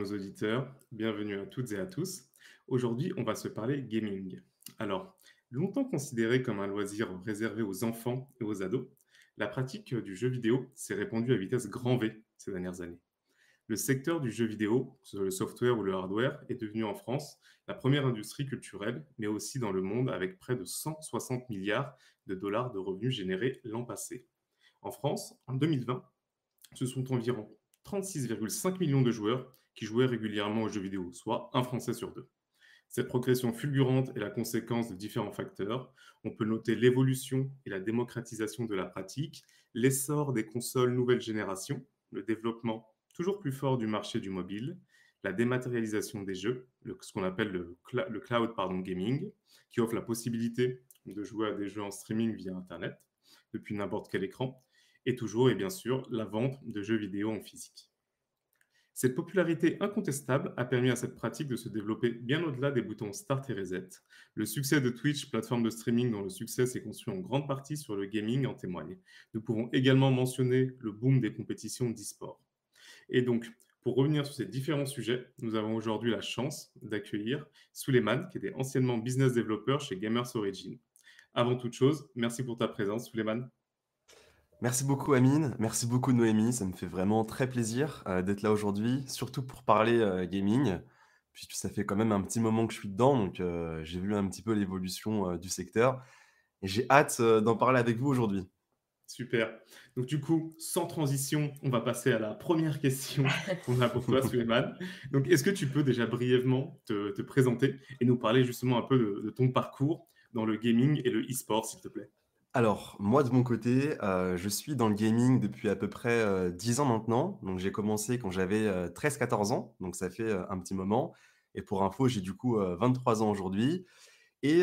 nos auditeurs, bienvenue à toutes et à tous. Aujourd'hui, on va se parler gaming. Alors, longtemps considéré comme un loisir réservé aux enfants et aux ados, la pratique du jeu vidéo s'est répandue à vitesse grand V ces dernières années. Le secteur du jeu vidéo, que ce soit le software ou le hardware, est devenu en France la première industrie culturelle, mais aussi dans le monde avec près de 160 milliards de dollars de revenus générés l'an passé. En France, en 2020, ce sont environ 36,5 millions de joueurs qui jouaient régulièrement aux jeux vidéo, soit un Français sur deux. Cette progression fulgurante est la conséquence de différents facteurs. On peut noter l'évolution et la démocratisation de la pratique, l'essor des consoles nouvelle génération, le développement toujours plus fort du marché du mobile, la dématérialisation des jeux, ce qu'on appelle le cloud gaming, qui offre la possibilité de jouer à des jeux en streaming via Internet, depuis n'importe quel écran, et toujours et bien sûr la vente de jeux vidéo en physique. Cette popularité incontestable a permis à cette pratique de se développer bien au-delà des boutons Start et Reset. Le succès de Twitch, plateforme de streaming dont le succès s'est construit en grande partie sur le gaming, en témoigne. Nous pouvons également mentionner le boom des compétitions d'e-sport. Et donc, pour revenir sur ces différents sujets, nous avons aujourd'hui la chance d'accueillir Souleymane, qui était anciennement business developer chez Gamers Origin. Avant toute chose, merci pour ta présence, Souleymane. Merci beaucoup Amine, merci beaucoup Noémie, ça me fait vraiment très plaisir d'être là aujourd'hui, surtout pour parler gaming, puisque ça fait quand même un petit moment que je suis dedans, donc j'ai vu un petit peu l'évolution du secteur, et j'ai hâte d'en parler avec vous aujourd'hui. Super. Donc du coup, sans transition, on va passer à la première question qu'on a pour toi, Souleymane. Donc est-ce que tu peux déjà brièvement te présenter et nous parler justement un peu de ton parcours dans le gaming et le e-sport, s'il te plaît? Alors, moi de mon côté, je suis dans le gaming depuis à peu près 10 ans maintenant, donc j'ai commencé quand j'avais 13-14 ans, donc ça fait un petit moment, et pour info, j'ai du coup 23 ans aujourd'hui. Et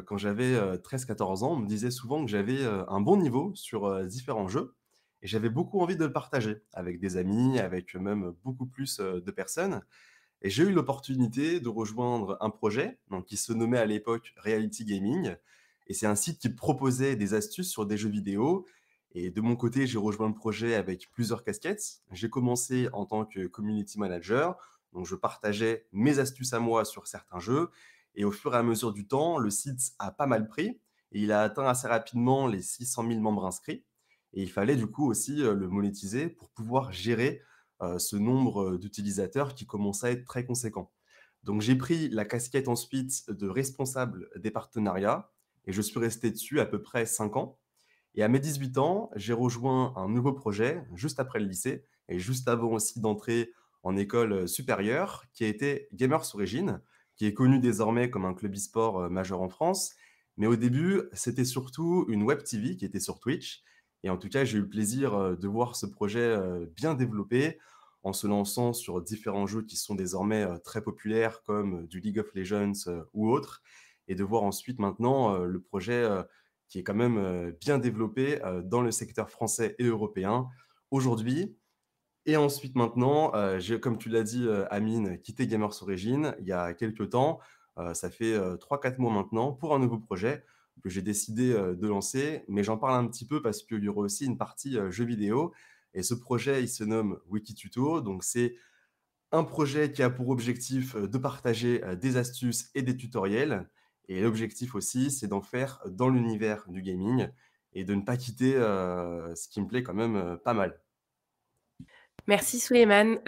quand j'avais 13-14 ans, on me disait souvent que j'avais un bon niveau sur différents jeux et j'avais beaucoup envie de le partager avec des amis, avec même beaucoup plus de personnes. Et j'ai eu l'opportunité de rejoindre un projet donc, qui se nommait à l'époque Reality Gaming. Et c'est un site qui proposait des astuces sur des jeux vidéo. Et de mon côté, j'ai rejoint le projet avec plusieurs casquettes. J'ai commencé en tant que community manager. Donc, je partageais mes astuces à moi sur certains jeux. Et au fur et à mesure du temps, le site a pas mal pris. Et il a atteint assez rapidement les 600 000 membres inscrits. Et il fallait du coup aussi le monétiser pour pouvoir gérer ce nombre d'utilisateurs qui commençait à être très conséquent. Donc j'ai pris la casquette ensuite de responsable des partenariats et je suis resté dessus à peu près 5 ans. Et à mes 18 ans, j'ai rejoint un nouveau projet juste après le lycée et juste avant aussi d'entrer en école supérieure qui a été Gamers Origin, qui est connu désormais comme un club e-sport majeur en France. Mais au début, c'était surtout une web TV qui était sur Twitch. Et en tout cas, j'ai eu le plaisir de voir ce projet bien développé en se lançant sur différents jeux qui sont désormais très populaires comme du League of Legends ou autres, et de voir ensuite maintenant le projet qui est quand même bien développé dans le secteur français et européen aujourd'hui. Et ensuite maintenant, j'ai, comme tu l'as dit Amine, quitté Gamers Origin il y a quelques temps, ça fait 3-4 mois maintenant, pour un nouveau projet que j'ai décidé de lancer, mais j'en parle un petit peu parce qu'il y aura aussi une partie jeux vidéo. Et ce projet, il se nomme Wikituto. Donc, c'est un projet qui a pour objectif de partager des astuces et des tutoriels. Et l'objectif aussi, c'est d'en faire dans l'univers du gaming et de ne pas quitter ce qui me plaît quand même pas mal. Merci Souleymane.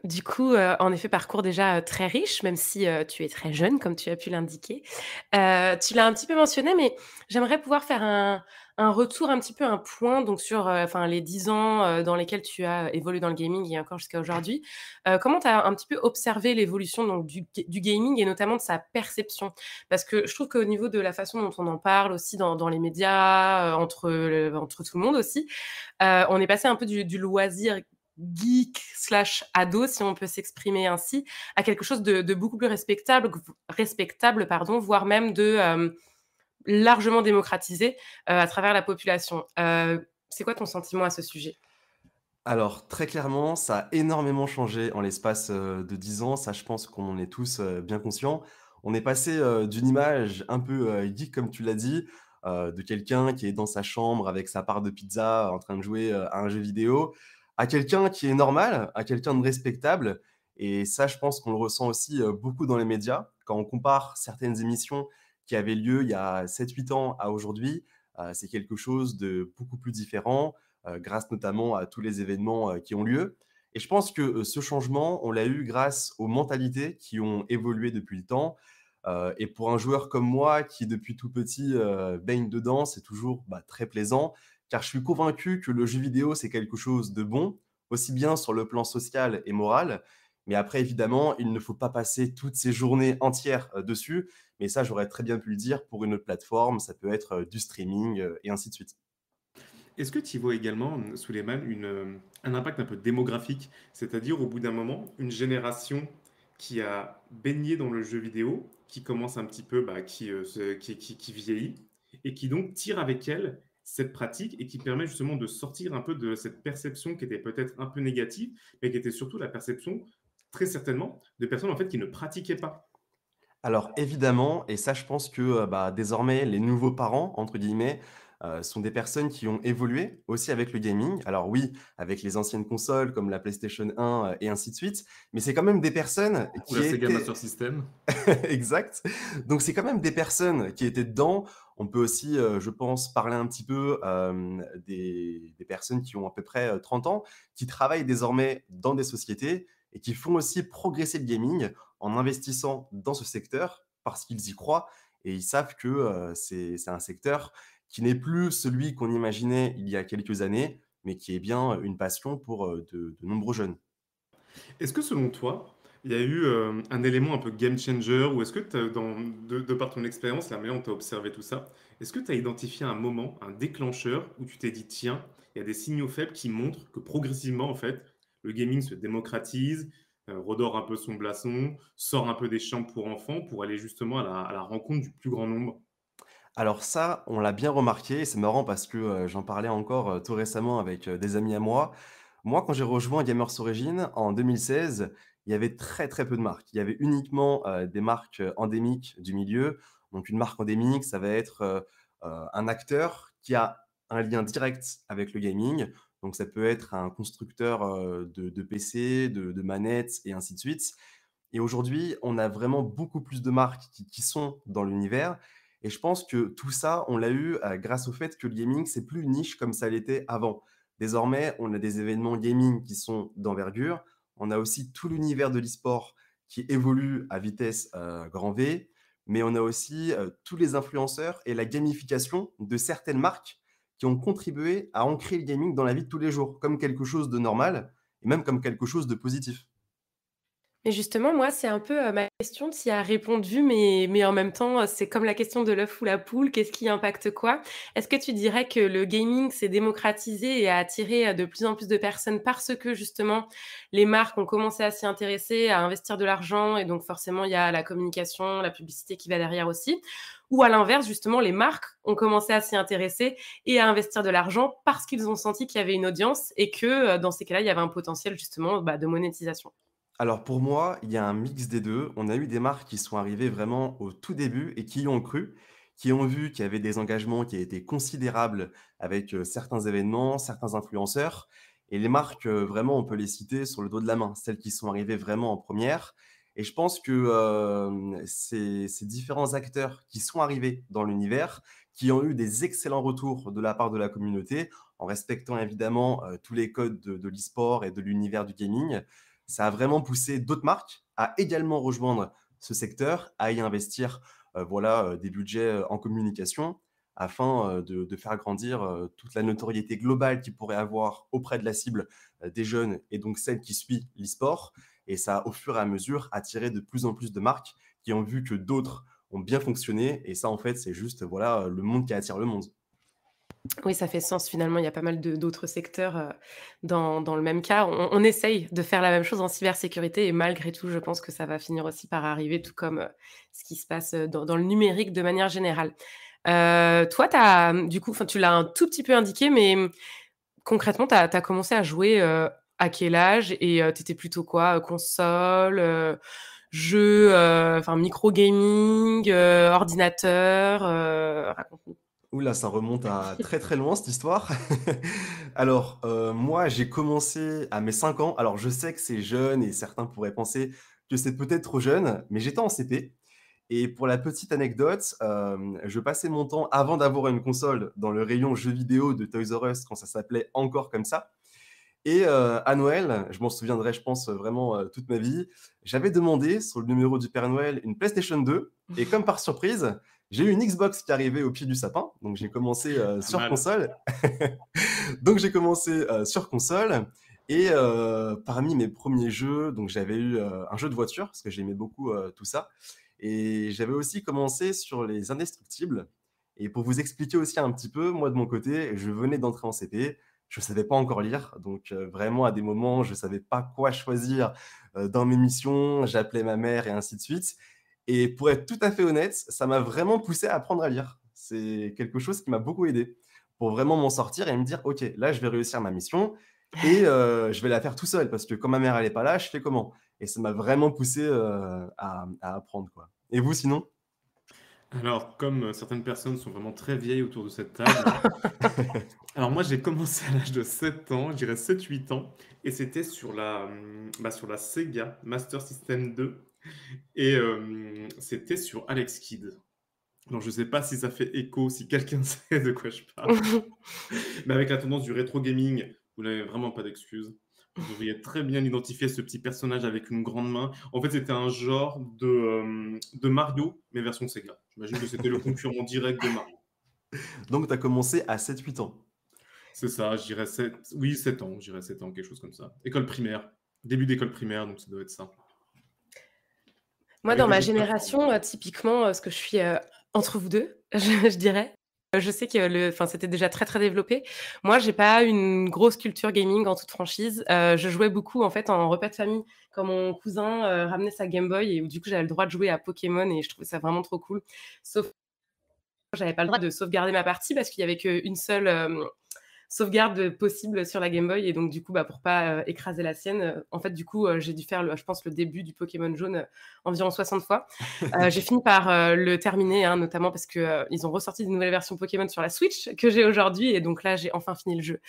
Du coup, en effet, parcours déjà, très riche, même si, tu es très jeune, comme tu as pu l'indiquer. Tu l'as un petit peu mentionné, mais j'aimerais pouvoir faire un retour, un petit peu un point donc sur, enfin les 10 ans, dans lesquels tu as évolué dans le gaming et encore jusqu'à aujourd'hui. Comment tu as un petit peu observé l'évolution donc du gaming et notamment de sa perception? Parce que je trouve qu'au niveau de la façon dont on en parle aussi dans les médias, entre tout le monde aussi, on est passé un peu du loisir geek slash ado, si on peut s'exprimer ainsi, à quelque chose de beaucoup plus respectable, pardon, voire même de largement démocratisé à travers la population. C'est quoi ton sentiment à ce sujet? Alors, très clairement, ça a énormément changé en l'espace de 10 ans. Ça, je pense qu'on en est tous bien conscients. On est passé d'une image un peu geek, comme tu l'as dit, de quelqu'un qui est dans sa chambre avec sa part de pizza en train de jouer à un jeu vidéo, à quelqu'un qui est normal, à quelqu'un de respectable. Et ça, je pense qu'on le ressent aussi beaucoup dans les médias. Quand on compare certaines émissions qui avaient lieu il y a 7-8 ans à aujourd'hui, c'est quelque chose de beaucoup plus différent, grâce notamment à tous les événements qui ont lieu. Et je pense que ce changement, on l'a eu grâce aux mentalités qui ont évolué depuis le temps. Et pour un joueur comme moi, qui depuis tout petit baigne dedans, c'est toujours très plaisant, car je suis convaincu que le jeu vidéo, c'est quelque chose de bon, aussi bien sur le plan social et moral. Mais après, évidemment, il ne faut pas passer toutes ces journées entières dessus. Mais ça, j'aurais très bien pu le dire pour une autre plateforme. Ça peut être du streaming et ainsi de suite. Est-ce que tu y vois également, Souleymane, un impact un peu démographique? C'est-à-dire, au bout d'un moment, une génération qui a baigné dans le jeu vidéo, qui commence un petit peu, qui vieillit, et qui donc tire avec elle cette pratique et qui permet justement de sortir un peu de cette perception qui était peut-être un peu négative, mais qui était surtout la perception, très certainement, de personnes en fait qui ne pratiquaient pas. Alors évidemment, et ça je pense que, désormais les «nouveaux parents» entre guillemets, sont des personnes qui ont évolué aussi avec le gaming. Alors oui, avec les anciennes consoles comme la PlayStation 1, et ainsi de suite, mais c'est quand même des personnes Ou qui la Sega étaient Master System. exact. Donc c'est quand même des personnes qui étaient dedans. On peut aussi, je pense, parler un petit peu, des personnes qui ont à peu près, 30 ans, qui travaillent désormais dans des sociétés et qui font aussi progresser le gaming en investissant dans ce secteur parce qu'ils y croient et ils savent que, c'est un secteur qui n'est plus celui qu'on imaginait il y a quelques années, mais qui est bien une passion pour, de nombreux jeunes. Est-ce que selon toi, il y a eu un élément un peu game changer ou est-ce que de par ton expérience, la manière dont tu as observé tout ça, est-ce que tu as identifié un moment, un déclencheur où tu t'es dit, tiens, il y a des signaux faibles qui montrent que progressivement, en fait, le gaming se démocratise, redore un peu son blason, sort un peu des chambres pour enfants pour aller justement à la rencontre du plus grand nombre? Alors ça, on l'a bien remarqué et c'est marrant parce que, j'en parlais encore, tout récemment avec, des amis à moi. Moi, quand j'ai rejoint Gamers Origins en 2016, il y avait très, très peu de marques. Il y avait uniquement, des marques, endémiques du milieu. Donc une marque endémique, ça va être, un acteur qui a un lien direct avec le gaming. Donc ça peut être un constructeur, de PC, de manettes et ainsi de suite. Et aujourd'hui, on a vraiment beaucoup plus de marques qui sont dans l'univers et je pense que tout ça, on l'a eu, grâce au fait que le gaming, c'est plus une niche comme ça l'était avant. Désormais, on a des événements gaming qui sont d'envergure. On a aussi tout l'univers de l'e-sport qui évolue à vitesse, grand V, mais on a aussi, tous les influenceurs et la gamification de certaines marques qui ont contribué à ancrer le gaming dans la vie de tous les jours, comme quelque chose de normal et même comme quelque chose de positif. Mais justement, moi, c'est un peu, ma question, tu y as répondu, mais en même temps, c'est comme la question de l'œuf ou la poule, qu'est-ce qui impacte quoi? Est-ce que tu dirais que le gaming s'est démocratisé et a attiré, de plus en plus de personnes parce que justement les marques ont commencé à s'y intéresser, à investir de l'argent et donc forcément il y a la communication, la publicité qui va derrière aussi? Ou à l'inverse, justement, les marques ont commencé à s'y intéresser et à investir de l'argent parce qu'ils ont senti qu'il y avait une audience et que, dans ces cas-là, il y avait un potentiel justement, de monétisation? Alors pour moi, il y a un mix des 2. On a eu des marques qui sont arrivées vraiment au tout début et qui y ont cru, qui ont vu qu'il y avait des engagements qui étaient considérables avec, certains événements, certains influenceurs et les marques, vraiment on peut les citer sur le dos de la main, celles qui sont arrivées vraiment en première. Et je pense que, ces différents acteurs qui sont arrivés dans l'univers, qui ont eu des excellents retours de la part de la communauté, en respectant évidemment, tous les codes de l'e-sport et de l'univers du gaming, ça a vraiment poussé d'autres marques à également rejoindre ce secteur, à y investir, des budgets, en communication afin, de faire grandir, toute la notoriété globale qu'ils pourraient avoir auprès de la cible, des jeunes et donc celle qui suit l'e-sport et ça a, au fur et à mesure, attiré de plus en plus de marques qui ont vu que d'autres ont bien fonctionné et ça, en fait, c'est juste, le monde qui attire le monde. Oui, ça fait sens finalement, il y a pas mal de d'autres secteurs, dans le même cas. On essaye de faire la même chose en cybersécurité et malgré tout, je pense que ça va finir aussi par arriver, tout comme, ce qui se passe, dans le numérique de manière générale. Toi, du coup, enfin, tu l'as un tout petit peu indiqué, mais, concrètement, tu as commencé à jouer, à quel âge? Et tu plutôt quoi? Console, jeux, enfin micro gaming, ordinateur, raconte-nous. Ouh là, ça remonte à très, très loin cette histoire. Alors, moi, j'ai commencé à mes 5 ans. Alors, je sais que c'est jeune et certains pourraient penser que c'est peut-être trop jeune, mais j'étais en CP et pour la petite anecdote, je passais mon temps avant d'avoir une console dans le rayon jeux vidéo de Toys R Us quand ça s'appelait encore comme ça et à Noël, je m'en souviendrai, je pense, vraiment, toute ma vie, j'avais demandé sur le numéro du Père Noël une PlayStation 2 et comme par surprise, j'ai eu une Xbox qui arrivait au pied du sapin, donc j'ai commencé, Pas sur mal. console. Donc j'ai commencé, sur console et parmi mes premiers jeux, donc j'avais eu, un jeu de voiture parce que j'aimais beaucoup, tout ça et j'avais aussi commencé sur les Indestructibles et pour vous expliquer aussi un petit peu, moi de mon côté, je venais d'entrer en CP, je savais pas encore lire donc vraiment à des moments, je savais pas quoi choisir, dans mes missions, j'appelais ma mère et ainsi de suite et pour être tout à fait honnête, ça m'a vraiment poussé à apprendre à lire. C'est quelque chose qui m'a beaucoup aidé pour vraiment m'en sortir et me dire: «OK, là, je vais réussir ma mission et je vais la faire tout seul parce que quand ma mère, elle est pas là, je fais comment?» et ça m'a vraiment poussé, à apprendre, quoi. Et vous, sinon? Alors, comme, certaines personnes sont vraiment très vieilles autour de cette table, alors moi j'ai commencé à l'âge de 7 ans, je dirais 7-8 ans et c'était sur sur la Sega Master System 2 et c'était sur Alex Kidd. Donc je sais pas si ça fait écho, si quelqu'un sait de quoi je parle, mais avec la tendance du rétro gaming, vous n'avez vraiment pas d'excuses. Vous devriez très bien identifier ce petit personnage avec une grande main. En fait, c'était un genre de Mario, mais version Sega. J'imagine que c'était le concurrent direct de Mario. Donc tu as commencé à 7-8 ans. C'est ça, je dirais 7, oui 7 ans, je dirais 7 ans, quelque chose comme ça. École primaire, début d'école primaire, donc ça doit être ça. Moi, Avec dans le ma jeu de plateforme. génération, typiquement, parce que je suis, entre vous 2, je dirais. Je sais que c'était déjà très, très développé. Moi, j'ai pas une grosse culture gaming en toute franchise. Je jouais beaucoup, en fait, en repas de famille quand mon cousin, ramenait sa Game Boy et où du coup, j'avais le droit de jouer à Pokémon et je trouvais ça vraiment trop cool. Sauf que j'avais pas le droit de sauvegarder ma partie parce qu'il y avait qu'une seule, sauvegarde possible sur la Game Boy et donc du coup, pour pas écraser la sienne, en fait, du coup, j'ai dû faire je pense le début du Pokémon jaune environ 60 fois. J'ai fini par le terminer, hein, notamment parce que ils ont ressorti de nouvelles versions Pokémon sur la Switch que j'ai aujourd'hui et donc là, j'ai enfin fini le jeu.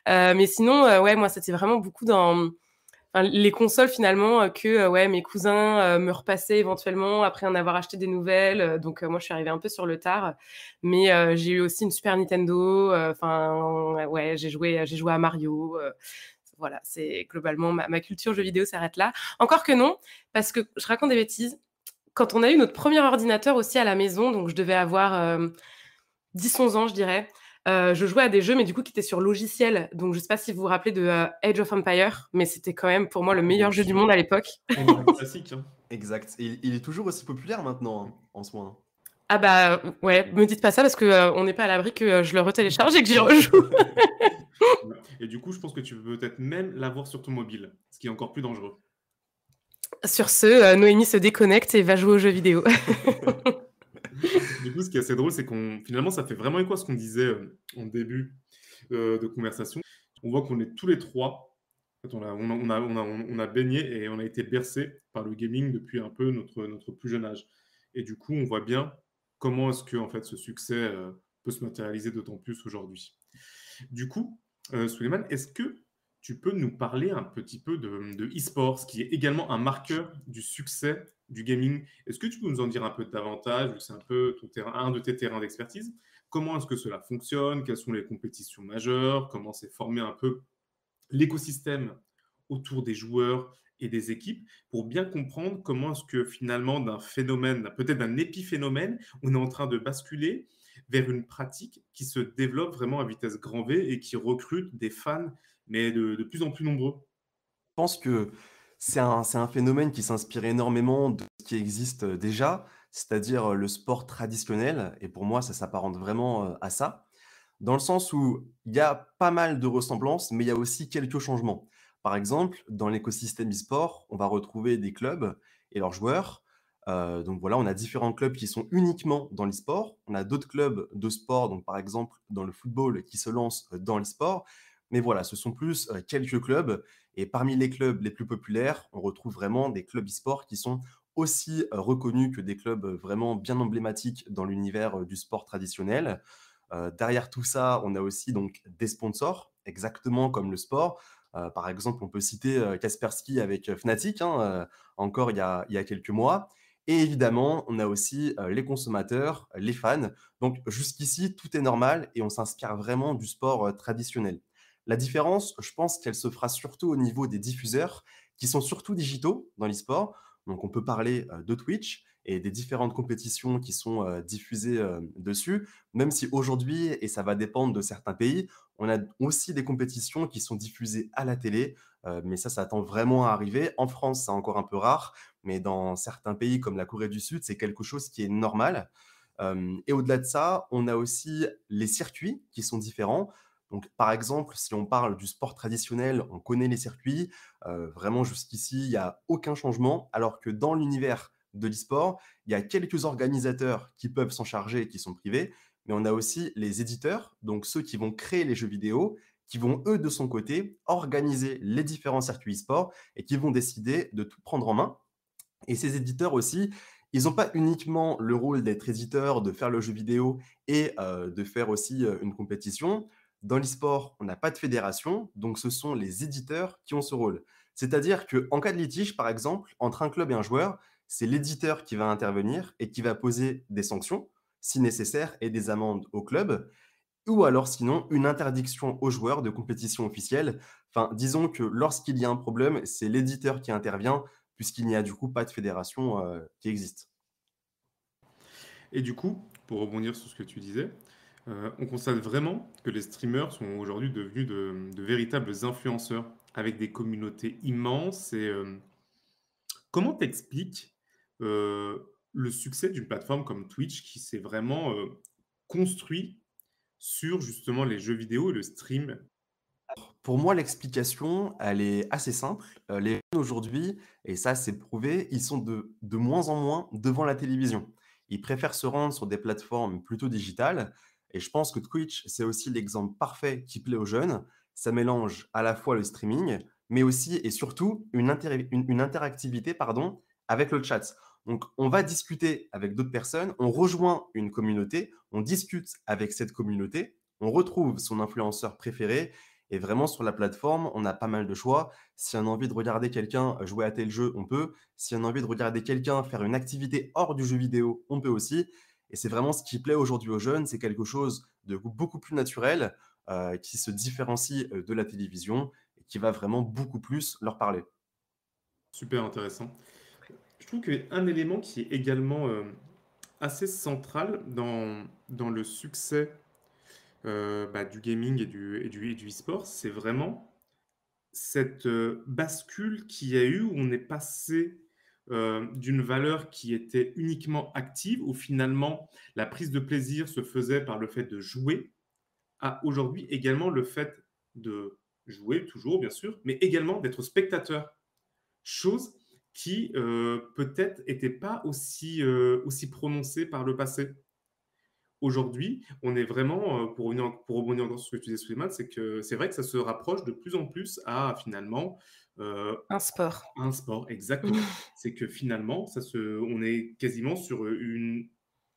Mais sinon, ouais, moi, c'était vraiment beaucoup dans les consoles finalement que ouais, mes cousins me repassaient éventuellement après en avoir acheté des nouvelles. Donc moi, je suis arrivée un peu sur le tard. Mais j'ai eu aussi une Super Nintendo. Enfin, ouais, j'ai joué à Mario. Voilà, c'est globalement ma culture jeux vidéo s'arrête là. Encore que non, parce que je raconte des bêtises. Quand on a eu notre premier ordinateur aussi à la maison, donc je devais avoir 10-11 ans, je dirais. Je jouais à des jeux, mais du coup, qui étaient sur logiciel. Donc, je sais pas si vous vous rappelez de Age of Empire, mais c'était quand même pour moi le Bien meilleur jeu du sûr, monde à l'époque. énorme classique, hein. Exact et il est toujours aussi populaire maintenant, hein, en soi, hein. Ah bah ouais, me dites pas ça parce que on n'est pas à l'abri que je le retélécharge et que j'y rejoue. Ouais. Et du coup, je pense que tu peux peut-être même l'avoir sur ton mobile, ce qui est encore plus dangereux. Sur ce, Noémie se déconnecte et va jouer aux jeux vidéo. Du coup, ce qui est assez drôle, c'est qu'on finalement, ça fait vraiment écho à ce qu'on disait en début de conversation. On voit qu'on est tous les trois, en fait, on a baigné et on a été bercés par le gaming depuis un peu notre plus jeune âge. Et du coup, on voit bien comment est-ce que en fait, ce succès peut se matérialiser d'autant plus aujourd'hui. Du coup, Souleymane, est-ce que tu peux nous parler un petit peu de e-sport, ce qui est également un marqueur du succès du gaming? Est-ce que tu peux nous en dire un peu davantage, vu que c'est un peu un de tes terrains d'expertise? Comment est-ce que cela fonctionne? Quelles sont les compétitions majeures? Comment s'est formé un peu l'écosystème autour des joueurs et des équipes pour bien comprendre comment est-ce que finalement d'un phénomène, peut-être d'un épiphénomène, on est en train de basculer vers une pratique qui se développe vraiment à vitesse grand V et qui recrute des fans, mais de plus en plus nombreux. Je pense que c'est un phénomène qui s'inspire énormément de ce qui existe, déjà, c'est-à-dire, le sport traditionnel et pour moi, ça s'apparente vraiment, à ça. Dans le sens où il y a pas mal de ressemblances, mais il y a aussi quelques changements. Par exemple, dans l'écosystème e-sport, on va retrouver des clubs et leurs joueurs. Donc voilà, on a différents clubs qui sont uniquement dans l'e-sport. On a d'autres clubs de sport, donc par exemple dans le football, qui se lancent dans l'e-sport. Mais voilà, ce sont plus quelques clubs. Et parmi les clubs les plus populaires, on retrouve vraiment des clubs e-sport qui sont aussi reconnus que des clubs vraiment bien emblématiques dans l'univers du sport traditionnel. Derrière tout ça, on a aussi donc des sponsors, exactement comme le sport. Par exemple, on peut citer Kaspersky avec Fnatic, hein, encore il y a quelques mois. Et évidemment, on a aussi les consommateurs, les fans. Donc jusqu'ici, tout est normal et on s'inspire vraiment du sport traditionnel. La différence, je pense qu'elle se fera surtout au niveau des diffuseurs qui sont surtout digitaux dans l'e-sport. Donc on peut parler de Twitch et des différentes compétitions qui sont diffusées dessus, même si aujourd'hui, et ça va dépendre de certains pays, on a aussi des compétitions qui sont diffusées à la télé, mais ça tend vraiment à arriver. En France, c'est encore un peu rare, mais dans certains pays comme la Corée du Sud, c'est quelque chose qui est normal. Et au-delà de ça, on a aussi les circuits qui sont différents. Donc, par exemple, si on parle du sport traditionnel, on connaît les circuits. Vraiment, jusqu'ici, il n'y a aucun changement. Alors que dans l'univers de l'e-sport, il y a quelques organisateurs qui peuvent s'en charger et qui sont privés. Mais on a aussi les éditeurs, donc ceux qui vont créer les jeux vidéo, qui vont, eux, de son côté, organiser les différents circuits e-sport et qui vont décider de tout prendre en main. Et ces éditeurs aussi, ils n'ont pas uniquement le rôle d'être éditeur, de faire le jeu vidéo et de faire aussi une compétition. Dans l'e-sport, on n'a pas de fédération, donc ce sont les éditeurs qui ont ce rôle. C'est-à-dire qu'en cas de litige, par exemple, entre un club et un joueur, c'est l'éditeur qui va intervenir et qui va poser des sanctions, si nécessaire, et des amendes au club, ou alors sinon une interdiction aux joueurs de compétition officielle. Enfin, disons que lorsqu'il y a un problème, c'est l'éditeur qui intervient, puisqu'il n'y a du coup pas de fédération qui existe. Et du coup, pour rebondir sur ce que tu disais, on constate vraiment que les streamers sont aujourd'hui devenus de véritables influenceurs avec des communautés immenses. Et comment t'expliques le succès d'une plateforme comme Twitch qui s'est vraiment construit sur justement les jeux vidéo et le stream? Pour moi, l'explication, elle est assez simple. Les jeunes aujourd'hui, et ça c'est prouvé, ils sont de moins en moins devant la télévision. Ils préfèrent se rendre sur des plateformes plutôt digitales. Et je pense que Twitch, c'est aussi l'exemple parfait qui plaît aux jeunes. Ça mélange à la fois le streaming, mais aussi et surtout une interactivité pardon, avec le chat. Donc, on va discuter avec d'autres personnes, on rejoint une communauté, on discute avec cette communauté, on retrouve son influenceur préféré et vraiment, sur la plateforme, on a pas mal de choix. Si on a envie de regarder quelqu'un jouer à tel jeu, on peut. Si on a envie de regarder quelqu'un faire une activité hors du jeu vidéo, on peut aussi. Et c'est vraiment ce qui plaît aujourd'hui aux jeunes, c'est quelque chose de beaucoup plus naturel, qui se différencie de la télévision et qui va vraiment beaucoup plus leur parler. Super intéressant. Je trouve qu'un élément qui est également assez central dans le succès du gaming et du e-sport, c'est vraiment cette bascule qu'il y a eu où on est passé d'une valeur qui était uniquement active, où finalement la prise de plaisir se faisait par le fait de jouer, à aujourd'hui également le fait de jouer, toujours bien sûr, mais également d'être spectateur. Chose qui peut-être n'était pas aussi prononcée par le passé. Aujourd'hui, on est vraiment, pour rebondir encore sur ce que tu disais, Souleymane, c'est que c'est vrai que ça se rapproche de plus en plus à finalement Un sport. un sport, exactement. C'est que finalement, on est quasiment sur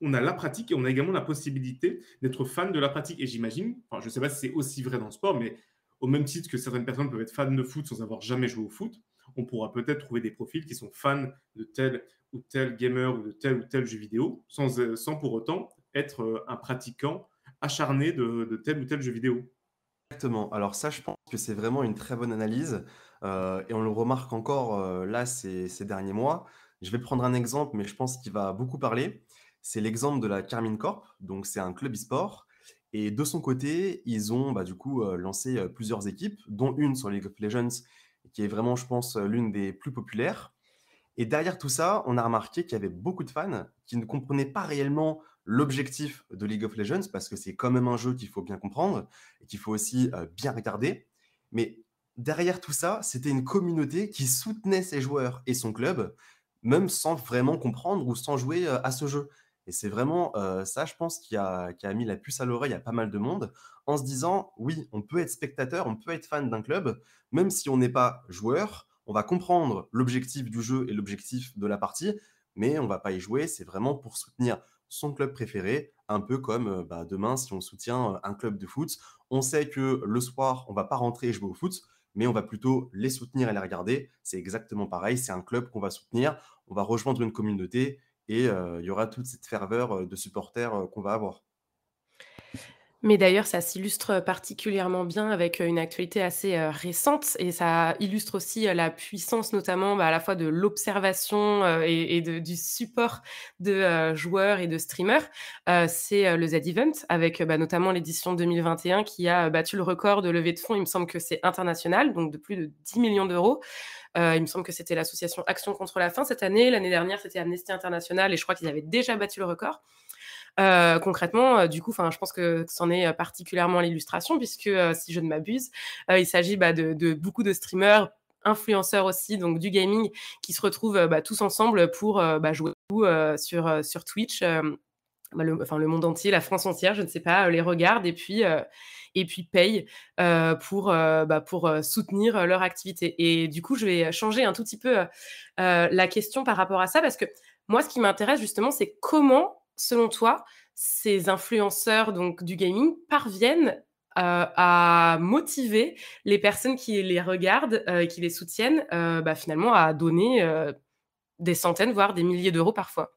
on a la pratique et on a également la possibilité d'être fan de la pratique. Et j'imagine, enfin, je ne sais pas si c'est aussi vrai dans le sport, mais au même titre que certaines personnes peuvent être fans de foot sans avoir jamais joué au foot, on pourra peut-être trouver des profils qui sont fans de tel ou tel gamer ou tel jeu vidéo, sans pour autant être un pratiquant acharné de tel ou tel jeu vidéo. Exactement. Alors ça, je pense que c'est vraiment une très bonne analyse, et on le remarque encore, là, ces derniers mois. Je vais prendre un exemple, mais je pense qu'il va beaucoup parler. C'est l'exemple de la Carmine Corp, donc c'est un club e-sport et de son côté, ils ont, du coup, lancé, plusieurs équipes, dont une sur League of Legends, qui est vraiment, je pense, l'une des plus populaires. Et derrière tout ça, on a remarqué qu'il y avait beaucoup de fans qui ne comprenaient pas réellement l'objectif de League of Legends, parce que c'est quand même un jeu qu'il faut bien comprendre et qu'il faut aussi bien regarder. Mais derrière tout ça, c'était une communauté qui soutenait ses joueurs et son club, même sans vraiment comprendre ou sans jouer à ce jeu. Et c'est vraiment ça, je pense, qui a mis la puce à l'oreille à pas mal de monde, en se disant, oui, on peut être spectateur, on peut être fan d'un club, même si on n'est pas joueur, on va comprendre l'objectif du jeu et l'objectif de la partie, mais on va pas y jouer. C'est vraiment pour soutenir son club préféré, un peu comme, demain si on soutient, un club de foot. On sait que le soir, on va pas rentrer jouer au foot, mais on va plutôt les soutenir et les regarder. C'est exactement pareil, c'est un club qu'on va soutenir, on va rejoindre une communauté et il y aura toute cette ferveur, de supporters, qu'on va avoir. Mais d'ailleurs, ça s'illustre particulièrement bien avec, une actualité assez, récente et ça illustre aussi, la puissance notamment, à la fois de l'observation, et du support de, joueurs et de streamers. C'est, le Z-Event avec, notamment l'édition 2021 qui a, battu le record de levée de fonds. Il me semble que c'est international, donc de plus de 10 millions d'euros. Il me semble que c'était l'association Action contre la faim cette année. L'année dernière, c'était Amnesty International et je crois qu'ils avaient déjà battu le record. Concrètement, du coup, enfin, je pense que c'en est, particulièrement l'illustration puisque, si je ne m'abuse, il s'agit, de beaucoup de streamers, influenceurs aussi, donc du gaming, qui se retrouvent, tous ensemble pour, jouer sur Twitch, le monde entier, la France entière, je ne sais pas, les regarde et puis paye, pour, soutenir, leur activité et du coup, je vais changer un tout petit peu, la question par rapport à ça parce que moi, ce qui m'intéresse justement, c'est comment, selon toi, ces influenceurs donc du gaming parviennent, à motiver les personnes qui les regardent, et qui les soutiennent, finalement à donner, des centaines, voire des milliers d'euros parfois?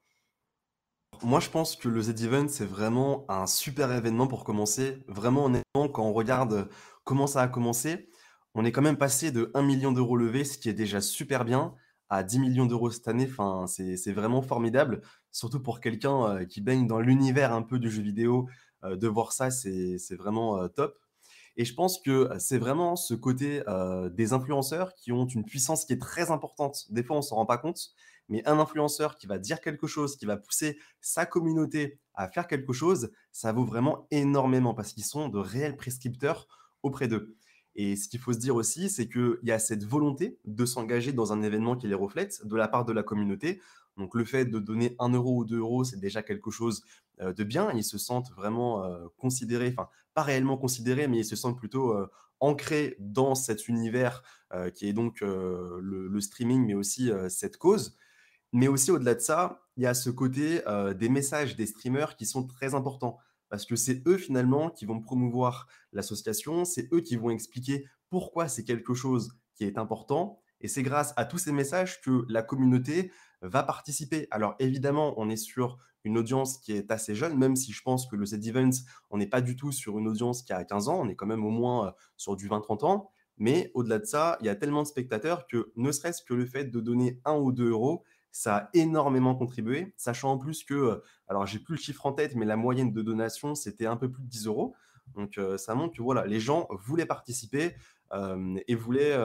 Moi, je pense que le Z-Event, c'est vraiment un super événement pour commencer. Vraiment, honnêtement, quand on regarde comment ça a commencé, on est quand même passé de 1 million d'euros levés, ce qui est déjà super bien, à 10 millions d'euros cette année. Enfin, c'est vraiment formidable, surtout pour quelqu'un qui baigne dans l'univers un peu du jeu vidéo. De voir ça, c'est vraiment top. Et je pense que c'est vraiment ce côté des influenceurs qui ont une puissance qui est très importante. Des fois, on s'en rend pas compte, mais un influenceur qui va dire quelque chose, qui va pousser sa communauté à faire quelque chose, ça vaut vraiment énormément parce qu'ils sont de réels prescripteurs auprès d'eux. Et ce qu'il faut se dire aussi, c'est qu'il y a cette volonté de s'engager dans un événement qui les reflète de la part de la communauté. Donc le fait de donner 1 euro ou 2 euros, c'est déjà quelque chose de bien. Ils se sentent vraiment considérés, enfin pas réellement considérés, mais ils se sentent plutôt ancrés dans cet univers qui est donc le streaming, mais aussi cette cause. Mais aussi au-delà de ça, il y a ce côté, des messages des streamers qui sont très importants. Parce que c'est eux finalement qui vont promouvoir l'association, c'est eux qui vont expliquer pourquoi c'est quelque chose qui est important et c'est grâce à tous ces messages que la communauté va participer. Alors évidemment, on est sur une audience qui est assez jeune, même si je pense que le Z-Event, on n'est pas du tout sur une audience qui a 15 ans, on est quand même au moins, sur du 20-30 ans. Mais au-delà de ça, il y a tellement de spectateurs que ne serait-ce que le fait de donner 1 ou 2 euros, ça a énormément contribué, sachant en plus que, alors j'ai plus le chiffre en tête, mais la moyenne de donation, c'était un peu plus de 10 euros. Donc ça montre que voilà, les gens voulaient participer et voulaient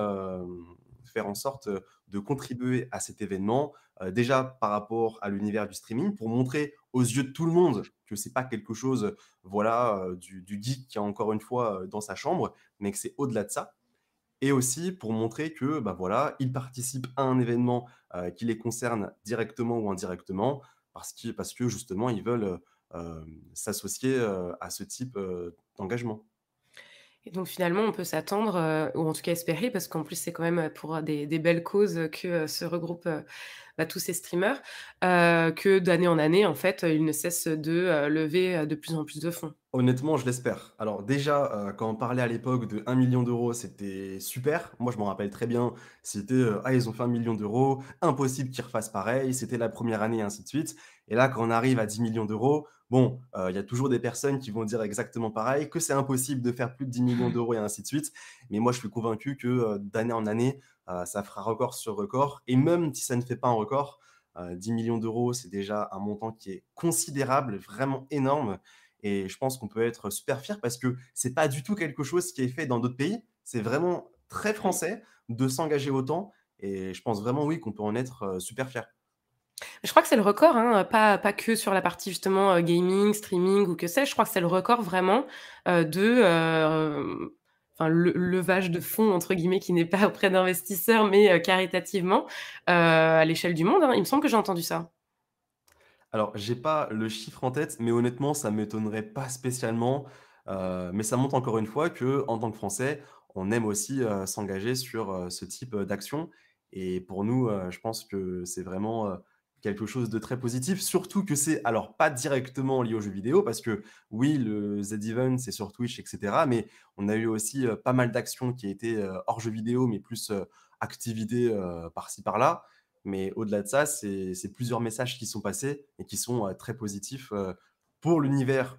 faire en sorte de contribuer à cet événement, déjà par rapport à l'univers du streaming, pour montrer aux yeux de tout le monde que c'est pas quelque chose, voilà, du geek qui est encore une fois dans sa chambre, mais que c'est au-delà de ça et aussi pour montrer que, bah, voilà, ils participent à un événement, qui les concerne directement ou indirectement parce que justement ils veulent, s'associer, à ce type, d'engagement. Et donc finalement, on peut s'attendre, ou en tout cas espérer, parce qu'en plus c'est quand même, pour des belles causes, que, se regroupent, tous ces streamers, que d'année en année, en fait, ils ne cessent de, lever, de plus en plus de fonds. Honnêtement, je l'espère. Alors déjà, quand on parlait à l'époque de 1 million d'euros, c'était super. Moi, je m'en rappelle très bien. C'était, «Ah, ils ont fait 1 million d'euros, impossible qu'ils refassent pareil, c'était la première année» et ainsi de suite. Et là, quand on arrive à 10 millions d'euros, bon, il y a toujours des personnes qui vont dire exactement pareil, que c'est impossible de faire plus de 10 millions d'euros et ainsi de suite. Mais moi, je suis convaincu que, d'année en année, ça fera record sur record et même si ça ne fait pas un record, 10 millions d'euros, c'est déjà un montant qui est considérable, vraiment énorme et je pense qu'on peut être super fier parce que c'est pas du tout quelque chose qui est fait dans d'autres pays. C'est vraiment très français de s'engager autant et je pense vraiment, oui, qu'on peut en être, super fier. Je crois que c'est le record, hein, pas que sur la partie justement, gaming, streaming ou que sais-je. Je crois que c'est le record vraiment, le «levage de fonds» entre guillemets qui n'est pas auprès d'investisseurs mais, caritativement, à l'échelle du monde, hein. Il me semble que j'ai entendu ça. Alors, j'ai pas le chiffre en tête, mais honnêtement, ça m'étonnerait pas spécialement, mais ça montre encore une fois que, en tant que Français, on aime aussi, s'engager sur, ce type, d'action et pour nous, je pense que c'est vraiment, quelque chose de très positif, surtout que c'est alors pas directement lié aux jeux vidéo parce que oui, le Z-Event, c'est sur Twitch, et cetera, mais on a eu aussi, pas mal d'actions qui étaient, hors jeux vidéo, mais plus, activités, par-ci par-là. Mais au-delà de ça, c'est plusieurs messages qui sont passés et qui sont, très positifs, pour l'univers,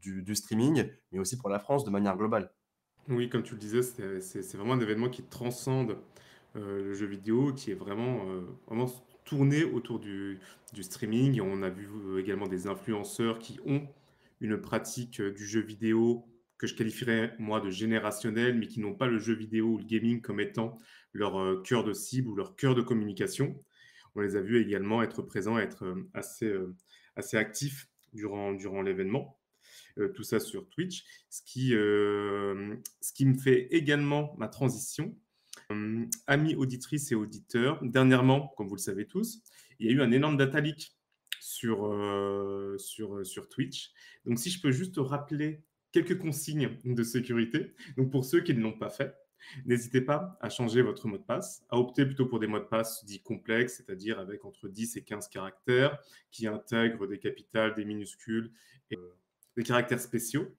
du streaming, mais aussi pour la France de manière globale. Oui, comme tu le disais, c'est vraiment un événement qui transcende le jeu vidéo, qui est vraiment tourné autour du streaming. Et on a vu également des influenceurs qui ont une pratique du jeu vidéo que je qualifierais moi de générationnelle, mais qui n'ont pas le jeu vidéo ou le gaming comme étant leur cœur de cible ou leur cœur de communication. On les a vus également être présents, être assez actifs durant l'événement. Tout ça sur Twitch, ce qui me fait également ma transition. Amis auditrices et auditeurs, dernièrement, comme vous le savez tous, il y a eu un énorme data leak sur Twitch. Donc, si je peux juste rappeler quelques consignes de sécurité. Donc, pour ceux qui ne l'ont pas fait, n'hésitez pas à changer votre mot de passe, à opter plutôt pour des mots de passe dits complexes, c'est-à-dire avec entre 10 et 15 caractères, qui intègrent des capitales, des minuscules et des caractères spéciaux.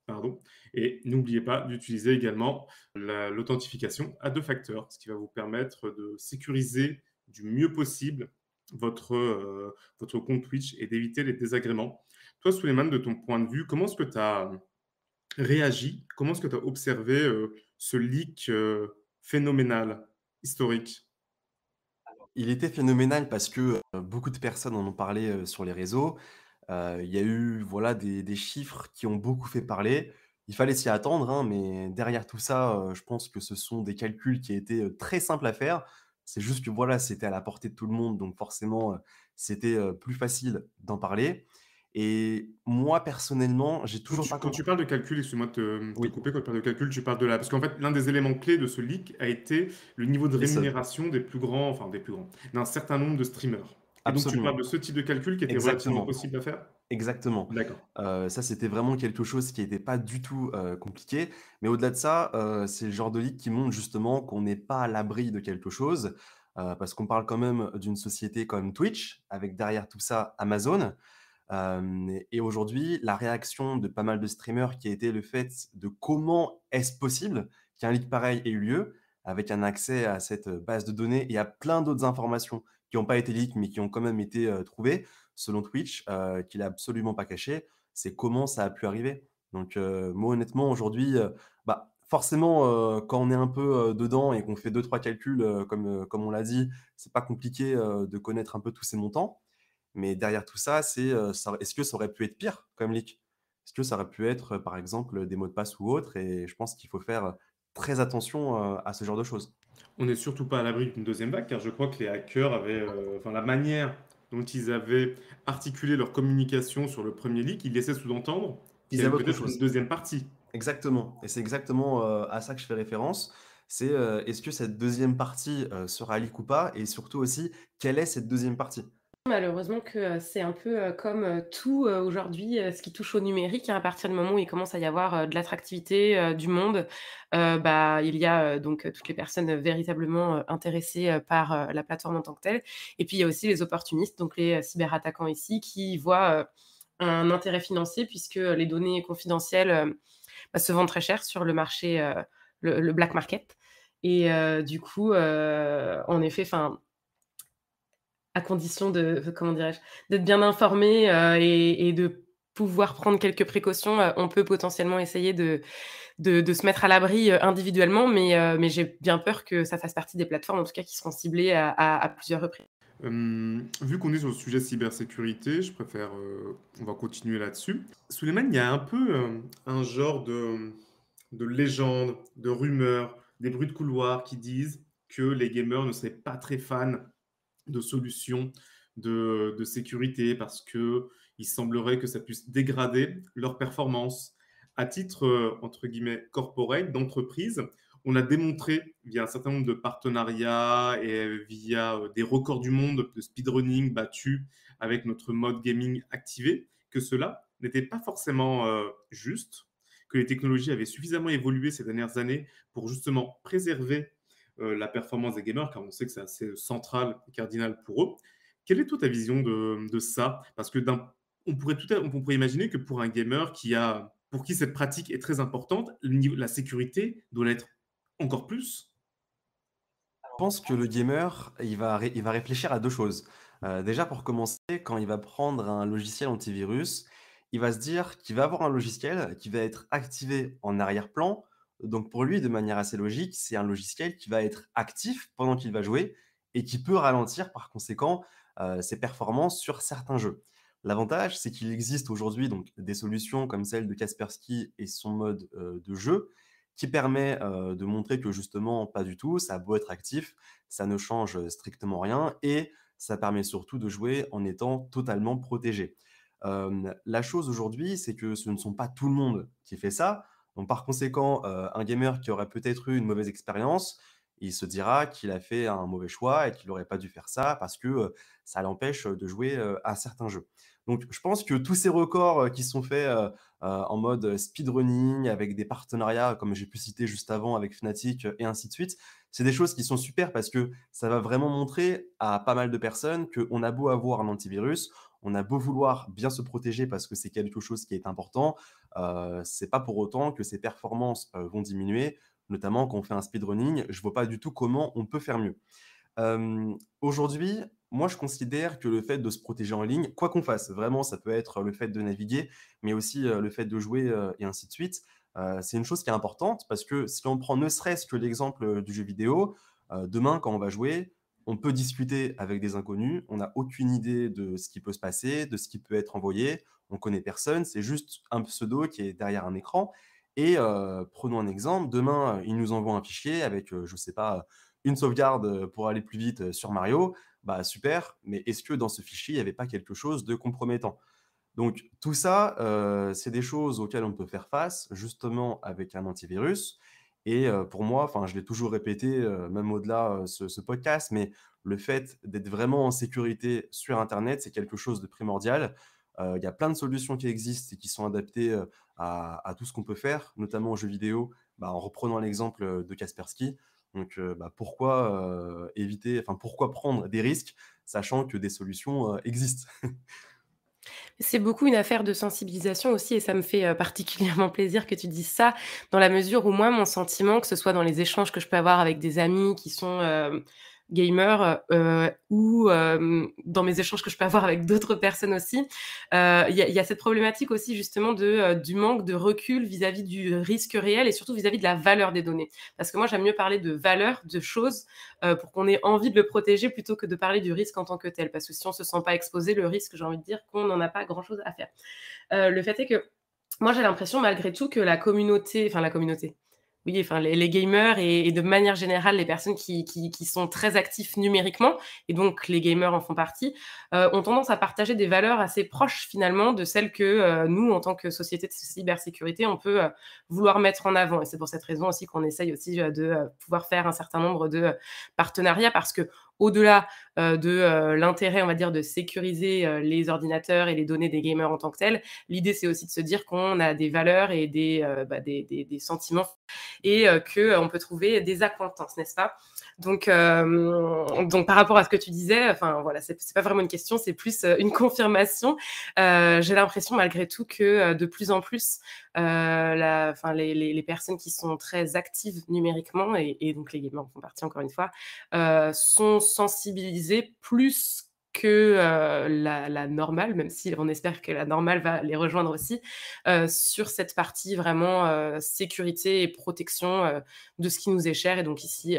Pardon. Et n'oubliez pas d'utiliser également l'authentification à deux facteurs, ce qui va vous permettre de sécuriser du mieux possible votre compte Twitch et d'éviter les désagréments. Toi, Souleymane, de ton point de vue, comment est-ce que tu as réagi? Comment est-ce que tu as observé ce leak phénoménal, historique? Il était phénoménal parce que, beaucoup de personnes en ont parlé, sur les réseaux. Il y a eu, voilà, des chiffres qui ont beaucoup fait parler. Il fallait s'y attendre, hein, mais derrière tout ça, je pense que ce sont des calculs qui étaient, très simples à faire. C'est juste que, voilà, c'était à la portée de tout le monde, donc forcément, c'était, plus facile d'en parler et moi, personnellement, j'ai Quand toujours tu, pas quand tu compris. parles de calcul, excuse-moi de te Oui, couper, quand tu parles de calcul, tu parles de la... Parce qu'en fait, l'un des éléments clés de ce leak a été le niveau de les subs, rémunération des plus grands, enfin des plus grands, d'un certain nombre de streamers. Et donc tu parles absolument, de ce type de calcul qui était relativement exactement. possible à faire? Exactement. D'accord. Ça, c'était vraiment quelque chose qui était pas du tout, compliqué. Mais au-delà de ça, c'est le genre de leak qui montre justement qu'on n'est pas à l'abri de quelque chose, parce qu'on parle quand même d'une société comme Twitch, avec derrière tout ça Amazon. Hem et aujourd'hui, la réaction de pas mal de streamers qui a été le fait de comment est-ce possible qu'un leak pareil ait eu lieu, avec un accès à cette, base de données et à plein d'autres informations qui n'ont pas été leaks, mais qui ont quand même été, trouvées, selon Twitch, qu'il a absolument pas caché. C'est comment ça a pu arriver. Donc, moi honnêtement aujourd'hui, bah, forcément, quand on est un peu, dedans et qu'on fait deux trois calculs, comme on l'a dit, c'est pas compliqué, de connaître un peu tous ces montants. Mais derrière tout ça, c'est, est-ce que ça aurait pu être pire comme leak? Est-ce que ça aurait pu être, par exemple, des mots de passe ou autre? Et je pense qu'il faut faire, très attention, à ce genre de choses. On n'est surtout pas à l'abri d'une deuxième vague, car je crois que les hackers avaient, enfin la manière dont ils avaient articulé leur communication sur le premier leak, ils laissaient sous-entendre qu'il y Ils avait avaient autre peut-être une chose. deuxième partie. Exactement et c'est exactement, à ça que je fais référence. C'est, est-ce que cette deuxième partie, sera leak ou pas? Et surtout aussi, quelle est cette deuxième partie? Malheureusement que, c'est un peu, comme, tout, aujourd'hui, ce qui touche au numérique, hein. À partir du moment où il commence à y avoir, de l'attractivité, du monde, bah, il y a, donc, toutes les personnes, véritablement, intéressées, par, la plateforme en tant que telle. Et puis il y a aussi les opportunistes, donc les, cyberattaquants ici qui voient, un intérêt financier puisque, les données confidentielles, bah, se vendent très cher sur le marché, le black market. Et du coup, en effet, enfin, à condition de comment dirais-je? D'être bien informé, et de pouvoir prendre quelques précautions, on peut potentiellement essayer de se mettre à l'abri, individuellement, mais j'ai bien peur que ça fasse partie des plateformes, en tout cas, qui seront ciblées à plusieurs reprises. Vu qu'on est sur le sujet cybersécurité, on va continuer là-dessus. Souleymane, il y a un peu un genre de légende, de rumeurs, des bruits de couloir qui disent que les gamers ne seraient pas très fans de solutions de sécurité parce que il semblerait que ça puisse dégrader leur performance. À titre, entre guillemets, corporate, d'entreprise, on a démontré via un certain nombre de partenariats et via des records du monde de speedrunning battus avec notre mode gaming activé, que cela n'était pas forcément juste, que les technologies avaient suffisamment évolué ces dernières années pour justement préserver la performance des gamers, car on sait que c'est assez central et cardinal pour eux. Quelle est toi ta vision de ça? Parce que on pourrait imaginer que pour un gamer pour qui cette pratique est très importante, la sécurité doit l'être encore plus? Je pense que le gamer, il va réfléchir à 2 choses. Déjà pour commencer, quand il va prendre un logiciel antivirus, il va se dire qu'il va avoir un logiciel qui va être activé en arrière-plan. Donc pour lui, de manière assez logique, c'est un logiciel qui va être actif pendant qu'il va jouer et qui peut ralentir par conséquent, ses performances sur certains jeux. L'avantage, c'est qu'il existe aujourd'hui donc des solutions comme celle de Kaspersky et son mode, de jeu qui permet, de montrer que justement pas du tout, ça a beau être actif, ça ne change, strictement rien et ça permet surtout de jouer en étant totalement protégé. La chose aujourd'hui, c'est que ce ne sont pas tout le monde qui fait ça. Donc par conséquent, un gamer qui aurait peut-être eu une mauvaise expérience, il se dira qu'il a fait un mauvais choix et qu'il n'aurait pas dû faire ça parce que, ça l'empêche, de jouer, à certains jeux. Donc je pense que tous ces records, qui sont faits, en mode speedrunning avec des partenariats comme j'ai pu citer juste avant avec Fnatic, et ainsi de suite. C'est des choses qui sont super parce que ça va vraiment montrer à pas mal de personnes qu'on a beau avoir un antivirus, on a beau vouloir bien se protéger parce que c'est quelque chose qui est important, c'est pas pour autant que ses performances, vont diminuer, notamment quand on fait un speedrunning. Je vois pas du tout comment on peut faire mieux. Aujourd'hui, moi, je considère que le fait de se protéger en ligne, quoi qu'on fasse, vraiment, ça peut être le fait de naviguer, mais aussi, le fait de jouer, et ainsi de suite, c'est une chose qui est importante parce que si on prend ne serait-ce que l'exemple, du jeu vidéo, demain, quand on va jouer, on peut discuter avec des inconnus, on n'a aucune idée de ce qui peut se passer, de ce qui peut être envoyé, on connaît personne, c'est juste un pseudo qui est derrière un écran et prenons un exemple, demain, ils nous envoient un fichier avec, je sais pas, une sauvegarde pour aller plus vite sur Mario, bah super, mais est-ce que dans ce fichier, il n'y avait pas quelque chose de compromettant? Donc tout ça, c'est des choses auxquelles on peut faire face, justement avec un antivirus et pour moi, enfin je l'ai toujours répété, même au-delà, ce podcast, mais le fait d'être vraiment en sécurité sur internet, c'est quelque chose de primordial. Il y a plein de solutions qui existent et qui sont adaptées, à tout ce qu'on peut faire, notamment aux jeux vidéo, bah, en reprenant l'exemple, de Kaspersky. Donc bah, pourquoi, pourquoi prendre des risques, sachant que des solutions, existent? C'est beaucoup une affaire de sensibilisation aussi et ça me fait, particulièrement plaisir que tu dises ça, dans la mesure où moi, mon sentiment, que ce soit dans les échanges que je peux avoir avec des amis qui sont, gamers, ou dans mes échanges que je peux avoir avec d'autres personnes aussi, il y a cette problématique aussi justement du manque de recul vis-à-vis du risque réel et surtout vis-à-vis de la valeur des données. Parce que moi, j'aime mieux parler de valeur, de choses, pour qu'on ait envie de le protéger plutôt que de parler du risque en tant que tel. Parce que si on se sent pas exposé, le risque, j'ai envie de dire qu'on n'en a pas grand-chose à faire. Le fait est que moi, j'ai l'impression malgré tout que la communauté, oui, enfin les gamers et de manière générale, les personnes qui sont très actifs numériquement et donc les gamers en font partie, ont tendance à partager des valeurs assez proches finalement de celles que, nous, en tant que société de cybersécurité, on peut, vouloir mettre en avant et c'est pour cette raison aussi qu'on essaye aussi, de, pouvoir faire un certain nombre de, partenariats parce qu'au-delà, de, l'intérêt, on va dire, de sécuriser, les ordinateurs et les données des gamers en tant que tels, l'idée, c'est aussi de se dire qu'on a des valeurs et des sentiments et qu'on peut trouver des accointances, n'est-ce pas? Donc par rapport à ce que tu disais, enfin voilà, c'est pas vraiment une question, c'est plus une confirmation. J'ai l'impression malgré tout que de plus en plus, les personnes qui sont très actives numériquement et donc les gamers en font partie encore une fois, sont sensibilisés plus que la normale, même si on espère que la normale va les rejoindre aussi, sur cette partie vraiment sécurité et protection de ce qui nous est cher et donc ici